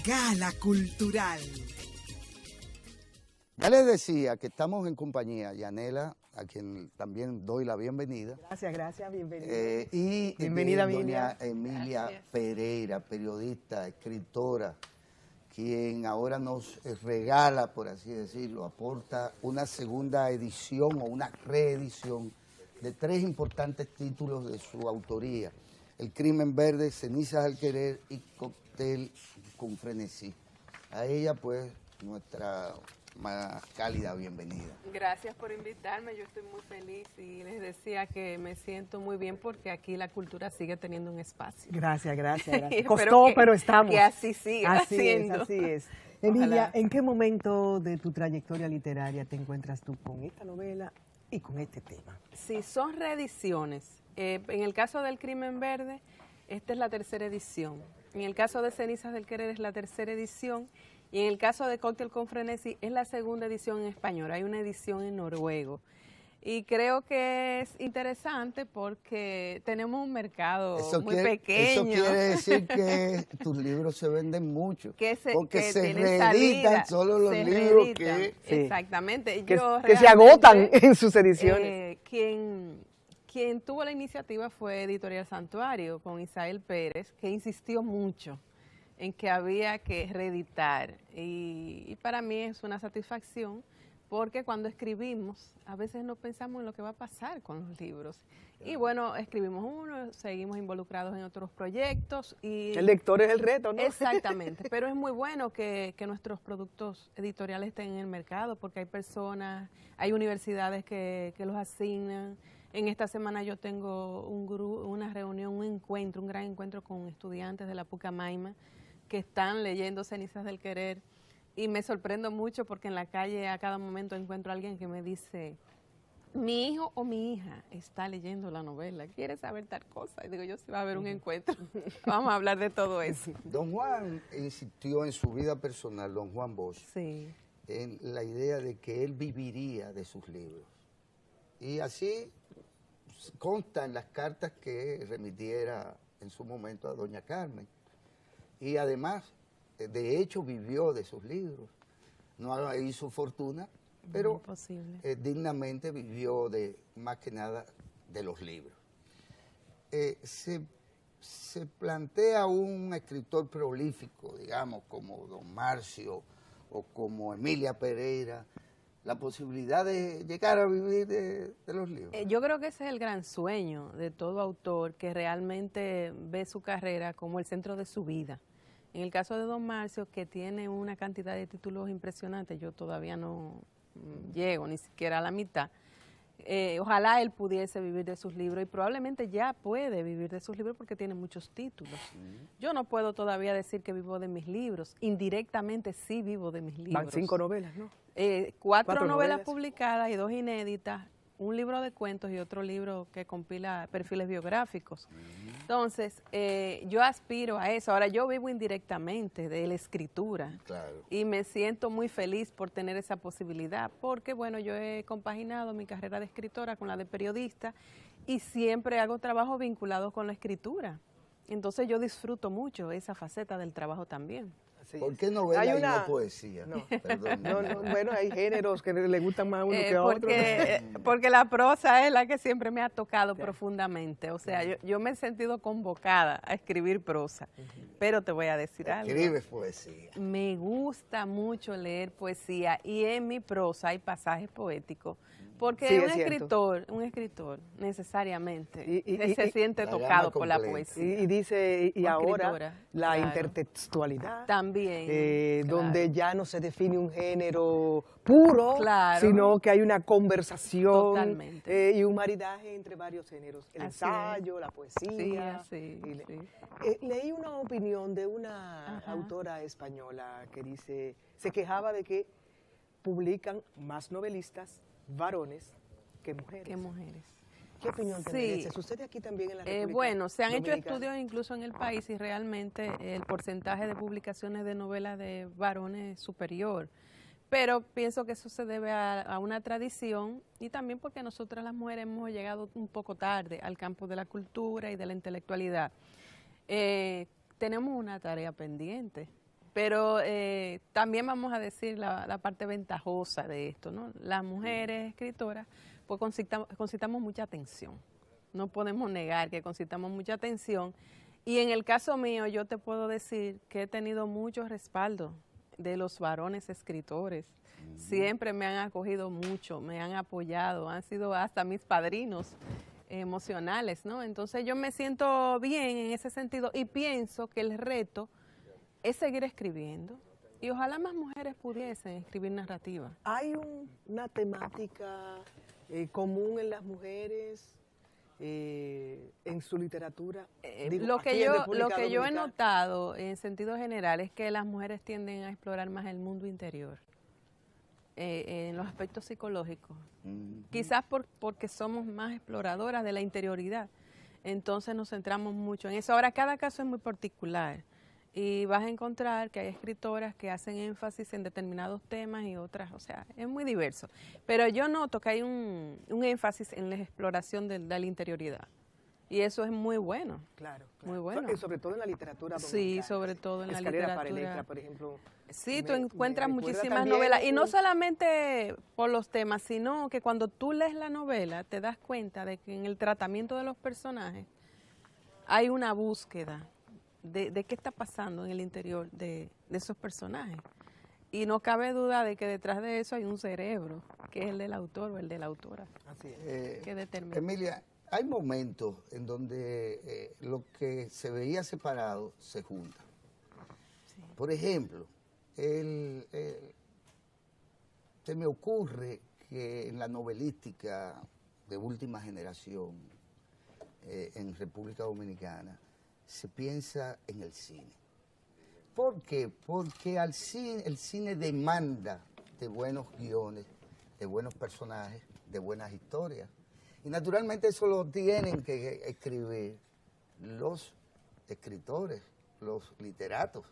Gala Cultural. Ya les decía que estamos en compañía de Yanela, a quien también doy la bienvenida. Gracias, bienvenida. Y bienvenida, doña Emilia. Emilia Gracias. Pereira, periodista, escritora, quien ahora nos regala, por así decirlo, aporta una segunda edición o una reedición de 3 importantes títulos de su autoría: El crimen verde, Cenizas al querer y Cóctel con frenesí. A ella, pues, nuestra más cálida bienvenida. Gracias por invitarme, yo estoy muy feliz y les decía que me siento muy bien porque aquí la cultura sigue teniendo un espacio. Gracias. Espero Costó, pero estamos. Que así siga Así siendo. así es. Emilia, Ojalá. ¿en qué momento de tu trayectoria literaria te encuentras tú con esta novela y con este tema? Sí, son reediciones. En el caso del Crimen Verde, esta es la 3ª edición. En el caso de Cenizas del Querer es la 3ª edición. Y en el caso de Cóctel con frenesí es la 2ª edición en español. Hay una edición en noruego. Y creo que es interesante porque tenemos un mercado muy pequeño. Eso quiere decir que tus libros se venden mucho. Porque que se tienen reeditan salida, solo los se libros reeditan. que... Sí. Exactamente. Que Yo se realmente, agotan en sus ediciones. Quien tuvo la iniciativa fue Editorial Santuario con Isael Pérez, que insistió mucho en que había que reeditar. Y para mí es una satisfacción porque cuando escribimos a veces no pensamos en lo que va a pasar con los libros. Y bueno, escribimos uno, seguimos involucrados en otros proyectos. Y El lector es el reto, ¿no? exactamente, pero es muy bueno que nuestros productos editoriales estén en el mercado porque hay personas, hay universidades que los asignan. En esta semana yo tengo una reunión, un gran encuentro con estudiantes de la Pucamaima que están leyendo Cenizas del Querer y me sorprendo mucho porque en la calle a cada momento encuentro a alguien que me dice: mi hijo o mi hija está leyendo la novela, quiere saber tal cosa. Y digo yo, sí va a haber un encuentro, vamos a hablar de todo eso. Don Juan insistió en su vida personal, don Juan Bosch, Sí. en la idea de que él viviría de sus libros. Y así consta en las cartas que remitiera en su momento a doña Carmen. Y además, de hecho, vivió de sus libros. No hizo fortuna, pero dignamente vivió más que nada de los libros. Se plantea un escritor prolífico, digamos, como don Marcio o como Emilia Pereira, la posibilidad de llegar a vivir de los libros. Yo creo que ese es el gran sueño de todo autor que realmente ve su carrera como el centro de su vida. En el caso de don Marcio, que tiene una cantidad de títulos impresionantes, yo todavía no llego ni siquiera a la mitad. Ojalá él pudiese vivir de sus libros y probablemente ya puede vivir de sus libros porque tiene muchos títulos. Yo no puedo todavía decir que vivo de mis libros, indirectamente sí vivo de mis libros. Van 5 novelas, ¿no? 4 novelas publicadas y 2 inéditas, un libro de cuentos y otro libro que compila perfiles biográficos. Entonces, yo aspiro a eso. Ahora, yo vivo indirectamente de la escritura. Claro. Y me siento muy feliz por tener esa posibilidad, porque, bueno, yo he compaginado mi carrera de escritora con la de periodista y siempre hago trabajos vinculados con la escritura. Entonces, yo disfruto mucho esa faceta del trabajo también. Así ¿Por es. qué novela Hay y una- no poesía? No. Perdón. Bueno, hay géneros que le gustan más a uno que a otro. Porque la prosa es la que siempre me ha tocado profundamente. O sea, yo me he sentido convocada a escribir prosa. Pero te voy a decir algo. Escribes poesía. Me gusta mucho leer poesía y en mi prosa hay pasajes poéticos. Porque Sí, es un escritor necesariamente Y se siente la tocado gama por la completa. poesía. Y dice, y O ahora escritora, la claro. intertextualidad. También. claro. Donde ya no se define un género puro, Claro. sino que hay una conversación Totalmente. y un maridaje entre varios géneros. El Así ensayo, la poesía. Sí, y sí. leí una opinión de una Ajá. autora española que dice, se quejaba de que publican más novelistas varones que mujeres. ¿Qué mujeres? ¿Qué opinión te Sí. merece? ¿Sucede aquí también en la República Bueno, se han hecho Dominicana? estudios incluso en el país y realmente el porcentaje de publicaciones de novelas de varones es superior. Pero pienso que eso se debe a una tradición y también porque nosotras las mujeres hemos llegado un poco tarde al campo de la cultura y de la intelectualidad. Tenemos una tarea pendiente, Pero también vamos a decir la parte ventajosa de esto, ¿no? Las mujeres escritoras, pues concitamos mucha atención. No podemos negar que concitamos mucha atención. Y en el caso mío, yo te puedo decir que he tenido mucho respaldo de los varones escritores. Siempre me han acogido mucho, me han apoyado, han sido hasta mis padrinos emocionales, ¿no? Entonces yo me siento bien en ese sentido y pienso que el reto es seguir escribiendo y ojalá más mujeres pudiesen escribir narrativa. ¿Hay una temática común en las mujeres en su literatura? Lo que yo he notado en sentido general es que las mujeres tienden a explorar más el mundo interior, en los aspectos psicológicos. Quizás porque somos más exploradoras de la interioridad, entonces nos centramos mucho en eso. Ahora, cada caso es muy particular y vas a encontrar que hay escritoras que hacen énfasis en determinados temas y otras, o sea, es muy diverso. Pero yo noto que hay un énfasis en la exploración de la interioridad. Y eso es muy bueno. Claro. Muy bueno. Sobre todo en la literatura dominicana. Sí, sobre todo en la literatura. Para Electra, por ejemplo. Sí, tú encuentras muchísimas novelas. Y no solamente por los temas, sino que cuando tú lees la novela te das cuenta de que en el tratamiento de los personajes hay una búsqueda de qué está pasando en el interior de esos personajes. Y no cabe duda de que detrás de eso hay un cerebro, que es el del autor o el de la autora. Así es. Que determina. Emilia, hay momentos en donde lo que se veía separado se junta. Sí. Por ejemplo, se me ocurre que en la novelística de última generación en República Dominicana se piensa en el cine. ¿Por qué? Porque el cine demanda de buenos guiones, de buenos personajes, de buenas historias. Y naturalmente eso lo tienen que escribir los escritores, los literatos.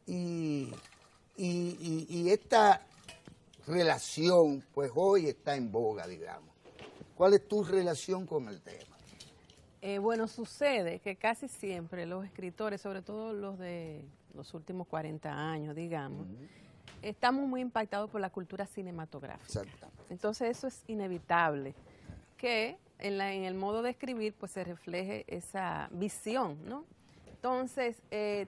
Y esta relación, pues hoy está en boga, digamos. ¿Cuál es tu relación con el tema? Bueno, sucede que casi siempre los escritores, sobre todo los de los últimos 40 años, digamos, estamos muy impactados por la cultura cinematográfica. Exactamente. Entonces eso es inevitable, que en el modo de escribir pues se refleje esa visión, ¿no? Entonces,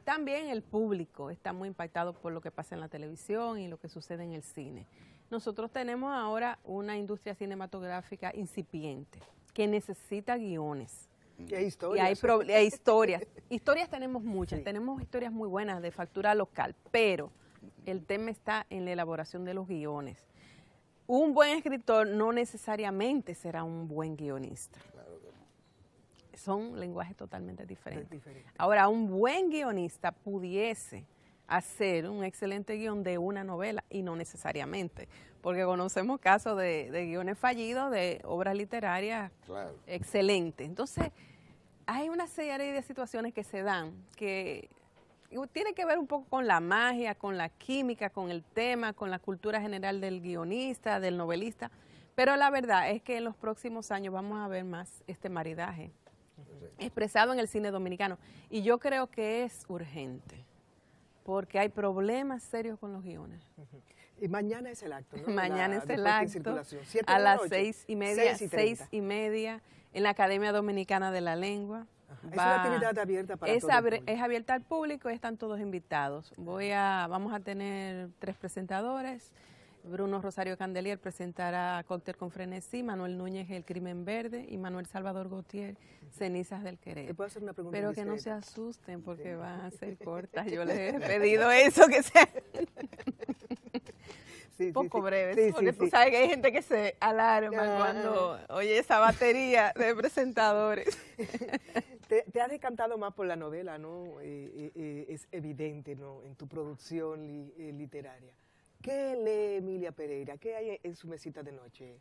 también el público está muy impactado por lo que pasa en la televisión y lo que sucede en el cine. Nosotros tenemos ahora una industria cinematográfica incipiente que necesita guiones. Y hay historias. Y hay historias. Historias tenemos muchas, Sí. tenemos historias muy buenas de factura local, pero el tema está en la elaboración de los guiones. Un buen escritor no necesariamente será un buen guionista. Claro que no. Son lenguajes totalmente diferentes. Diferente. Ahora, un buen guionista pudiese hacer un excelente guión de una novela y no necesariamente, porque conocemos casos de guiones fallidos, de obras literarias Claro. excelentes. Entonces, hay una serie de situaciones que se dan que tiene que ver un poco con la magia, con la química, con el tema, con la cultura general del guionista, del novelista, pero la verdad es que en los próximos años vamos a ver más este maridaje expresado en el cine dominicano. Y yo creo que es urgente, porque hay problemas serios con los guiones. Y mañana es el acto, ¿no? Mañana es el acto, ¿7 a de la las noche? 6:30, 6:30. 6:30, en la Academia Dominicana de la Lengua. Ajá. Es una actividad abierta para todo el público. Es abierta al público y están todos invitados. Vamos a tener 3 presentadores. Bruno Rosario Candelier presentará Cóctel con Frenesí, Manuel Núñez El Crimen Verde y Manuel Salvador Gautier Cenizas del ¿Te Querer. puedo hacer una pregunta Pero que no se indiscreta? asusten porque van a ser cortas. Yo les he pedido eso, que sean Sí, poco breves, Sí, porque sí, tú sí. sabes que hay gente que se alarma Ah. cuando oye esa batería de presentadores. Te has decantado más por la novela, ¿no? Es evidente, ¿no? En tu producción literaria. ¿Qué lee Emilia Pereira? ¿Qué hay en su mesita de noche?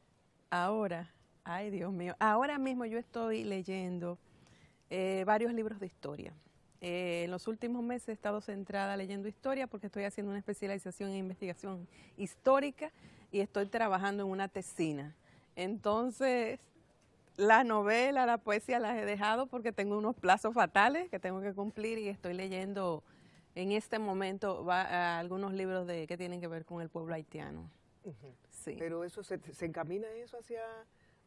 Ahora, ay Dios mío, ahora mismo yo estoy leyendo varios libros de historia. En los últimos meses he estado centrada leyendo historia porque estoy haciendo una especialización en investigación histórica y estoy trabajando en una tesina. Entonces, la novela, la poesía las he dejado porque tengo unos plazos fatales que tengo que cumplir y estoy leyendo en este momento va a algunos libros que tienen que ver con el pueblo haitiano. Ujú. Sí. Pero eso se encamina eso hacia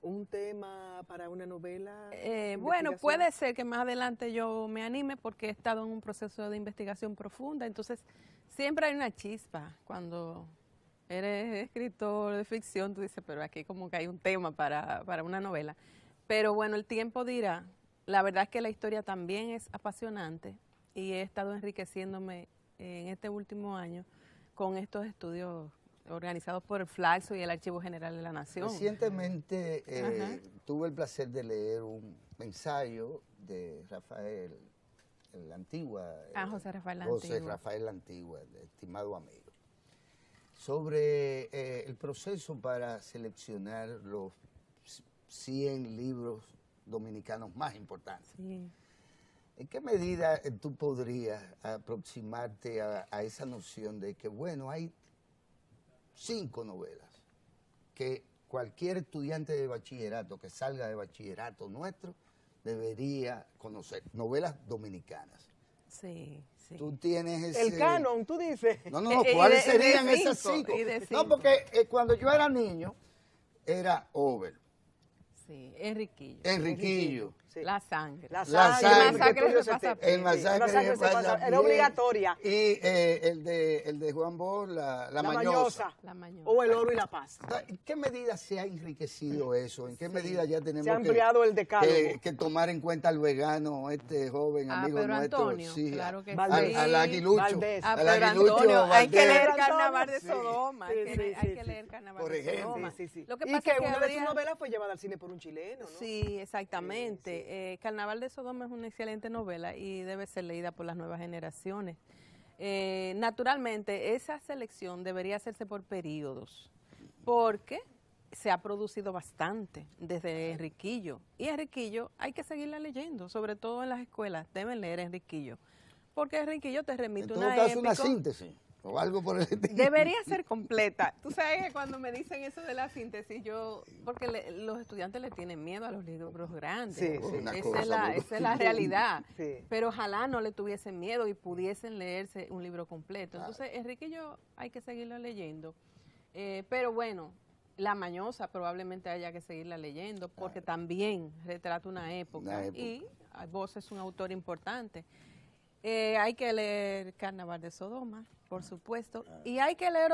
un tema para una novela. Bueno, investigación? puede ser que más adelante yo me anime porque he estado en un proceso de investigación profunda, entonces siempre hay una chispa cuando eres escritor de ficción, tú dices, pero aquí como que hay un tema para una novela. Pero bueno, el tiempo dirá. La verdad es que la historia también es apasionante y he estado enriqueciéndome en este último año con estos estudios organizados por el Flaxo y el Archivo General de la Nación. Recientemente Ajá. tuve el placer de leer un ensayo de Rafael la Antigua. José Rafael la José Antigua. Rafael la Antigua, estimado amigo, sobre el proceso para seleccionar los 100 libros dominicanos más importantes. Sí. ¿En qué medida tú podrías aproximarte a esa noción de que, bueno, hay 5 novelas que cualquier estudiante de bachillerato que salga de bachillerato nuestro debería conocer? Novelas dominicanas. Sí, sí. Tú tienes ese... El canon, tú dices. No, Y ¿cuáles de serían cinco, esas 5? y de No, cinco. porque cuando yo era niño, era Over, Sí, Enriquillo. Enriquillo, Sí. La sangre. La La sangre, sangre. porque Masacre Tulio se pasa te- el masacre, La sangre de se pasa- Pasapié, era obligatoria. y el de Juan Bosch, la mañosa. La mañana. O el oro y la paz. ¿En qué medida se ha enriquecido eso? ¿En qué medida ya tenemos Se ha ampliado el decálogo. que tomar en cuenta al vegano, este joven amigo Pedro nuestro? Antonio, Sí, claro que Valdés. sí. al aguilucho. Valdés. Ah, al Pedro aguilucho Antonio, hay que Valdés. leer Antonio, Carnaval de sí. Sodoma, Sí, hay sí, que sí. leer Carnaval Por de ejemplo. Sodoma. Sí, sí. Lo que Y pasa que es que una de sus habría- novelas fue llevada al cine por un chileno, ¿no? Sí, exactamente. Carnaval de Sodoma es una excelente novela y debe ser leída por las nuevas generaciones. Naturalmente, esa selección debería hacerse por periodos, porque se ha producido bastante desde Enriquillo. Y Enriquillo hay que seguirla leyendo, sobre todo en las escuelas, deben leer Enriquillo, porque Enriquillo te En remite todo una caso, una épica. síntesis o algo por el estilo. Debería ser completa. Tú sabes que cuando me dicen eso de la síntesis, porque los estudiantes le tienen miedo a los libros grandes. Sí, sí. Una Esa cosa, es la, ¿no? esa es la realidad. Sí. Pero ojalá no le tuviesen miedo y pudiesen leerse un libro completo. Entonces, Enrique y yo hay que seguirlo leyendo. Pero bueno, La Mañosa probablemente haya que seguirla leyendo porque también retrata una época. Una época. Y vos es un autor importante. Hay que leer Carnaval de Sodoma, por supuesto, y hay que leer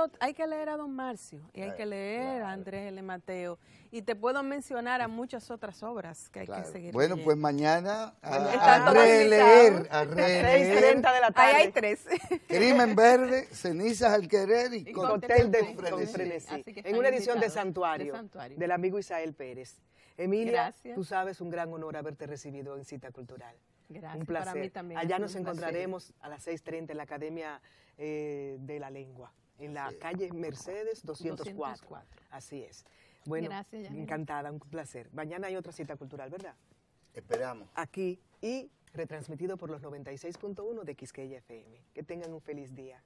a Don Marcio, y hay que leer a Andrés L. Mateo, y te puedo mencionar a muchas otras obras que hay Claro. que seguir Bueno, leyendo. pues mañana Están a todos releer, invitados. a 6:30 de la tarde. Ahí hay 3. Crimen Verde, Cenizas al Querer y Y Cóctel de con frenesí. frenesí. Así que En están una edición de invitados, Santuario, de Santuario. del amigo Isael Pérez. Emilia, Gracias. tú sabes, un gran honor haberte recibido en Cita Cultural. Gracias, Un placer. para mí también. Allá ha nos sido un placer. encontraremos a las 6:30 en la Academia de la Lengua, en la calle Mercedes 204. 204. Así es. Bueno, Gracias, Yanira. encantada, un placer. Mañana hay otra Cita Cultural, ¿verdad? Esperamos. Aquí y retransmitido por los 96.1 de Quisqueya FM. Que tengan un feliz día.